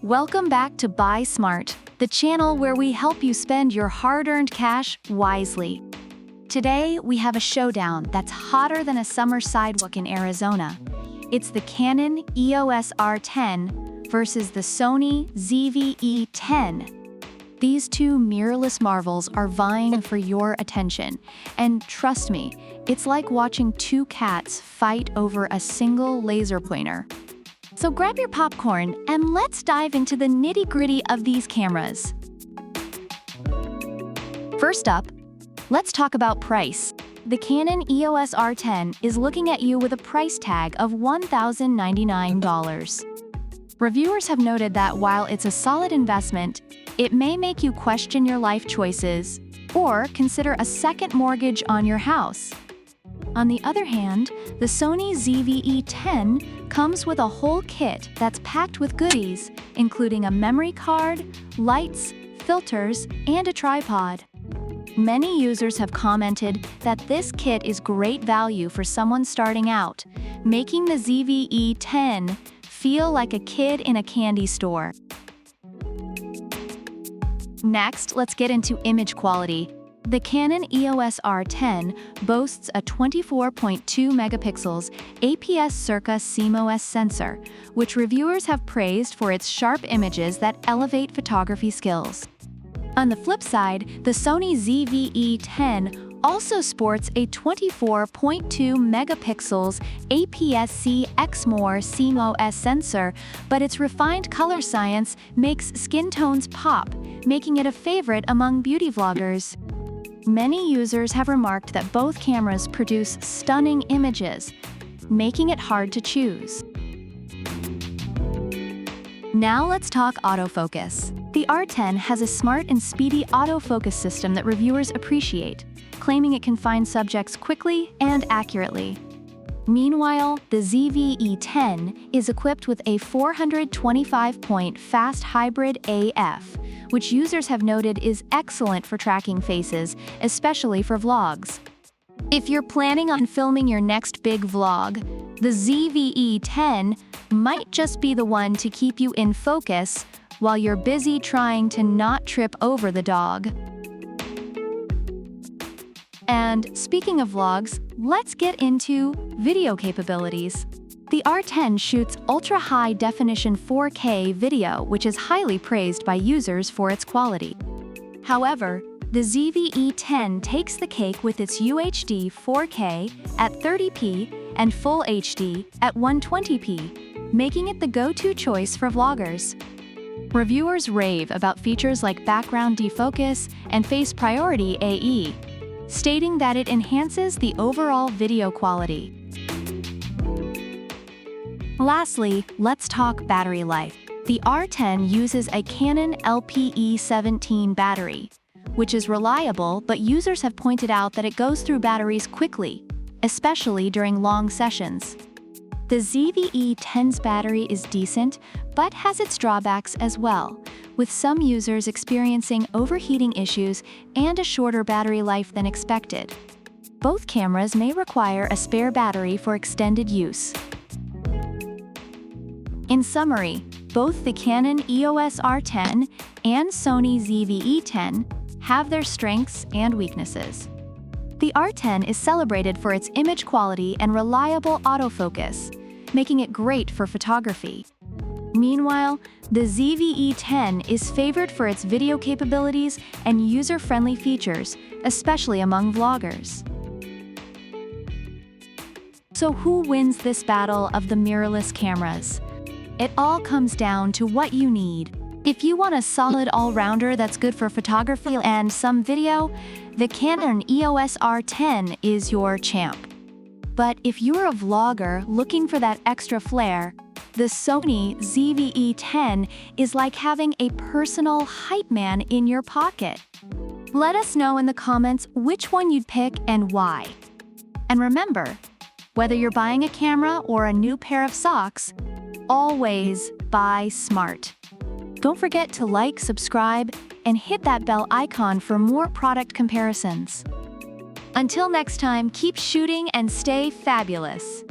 Welcome back to Buy Smart, the channel where we help you spend your hard-earned cash wisely. Today, we have a showdown that's hotter than a summer sidewalk in Arizona. It's the Canon EOS R10 versus the Sony ZV-E10. These two mirrorless marvels are vying for your attention, and trust me, it's like watching two cats fight over a single laser pointer. So grab your popcorn and let's dive into the nitty-gritty of these cameras. First up, let's talk about price. The Canon EOS R10 is looking at you with a price tag of $1,099. Reviewers have noted that while it's a solid investment, it may make you question your life choices or consider a second mortgage on your house. On the other hand, the Sony ZV-E10 comes with a whole kit that's packed with goodies, including a memory card, lights, filters, and a tripod. Many users have commented that this kit is great value for someone starting out, making the ZV-E10 feel like a kid in a candy store. Next, let's get into image quality. The Canon EOS R10 boasts a 24.2 megapixels APS-C CMOS sensor, which reviewers have praised for its sharp images that elevate photography skills. On the flip side, the Sony ZV-E10 also sports a 24.2 megapixels APS-C CMOS sensor, but its refined color science makes skin tones pop, making it a favorite among beauty vloggers. Many users have remarked that both cameras produce stunning images, making it hard to choose. Now let's talk autofocus. The R10 has a smart and speedy autofocus system that reviewers appreciate, claiming it can find subjects quickly and accurately. Meanwhile, the ZV-E10 is equipped with a 425-point fast hybrid AF, which users have noted is excellent for tracking faces, especially for vlogs. If you're planning on filming your next big vlog, the ZV-E10 might just be the one to keep you in focus while you're busy trying to not trip over the dog. And speaking of vlogs, let's get into video capabilities. The R10 shoots ultra-high definition 4K video, which is highly praised by users for its quality. However, the ZV-E10 takes the cake with its UHD 4K at 30p and Full HD at 120p, making it the go-to choice for vloggers. Reviewers rave about features like background defocus and face priority AE, stating that it enhances the overall video quality. Lastly, let's talk battery life. The R10 uses a Canon LPE17 battery, which is reliable, but users have pointed out that it goes through batteries quickly, especially during long sessions. The ZV-E10's battery is decent, but has its drawbacks as well, with some users experiencing overheating issues and a shorter battery life than expected. Both cameras may require a spare battery for extended use. In summary, both the Canon EOS R10 and Sony ZV-E10 have their strengths and weaknesses. The R10 is celebrated for its image quality and reliable autofocus, making it great for photography. Meanwhile, the ZV-E10 is favored for its video capabilities and user-friendly features, especially among vloggers. So who wins this battle of the mirrorless cameras? It all comes down to what you need. If you want a solid all-rounder that's good for photography and some video, the Canon EOS R10 is your champ. But if you're a vlogger looking for that extra flair, the Sony ZV-E10 is like having a personal hype man in your pocket. Let us know in the comments which one you'd pick and why. And remember, whether you're buying a camera or a new pair of socks, always buy smart. Don't forget to like, subscribe, and hit that bell icon for more product comparisons. Until next time, keep shooting and stay fabulous.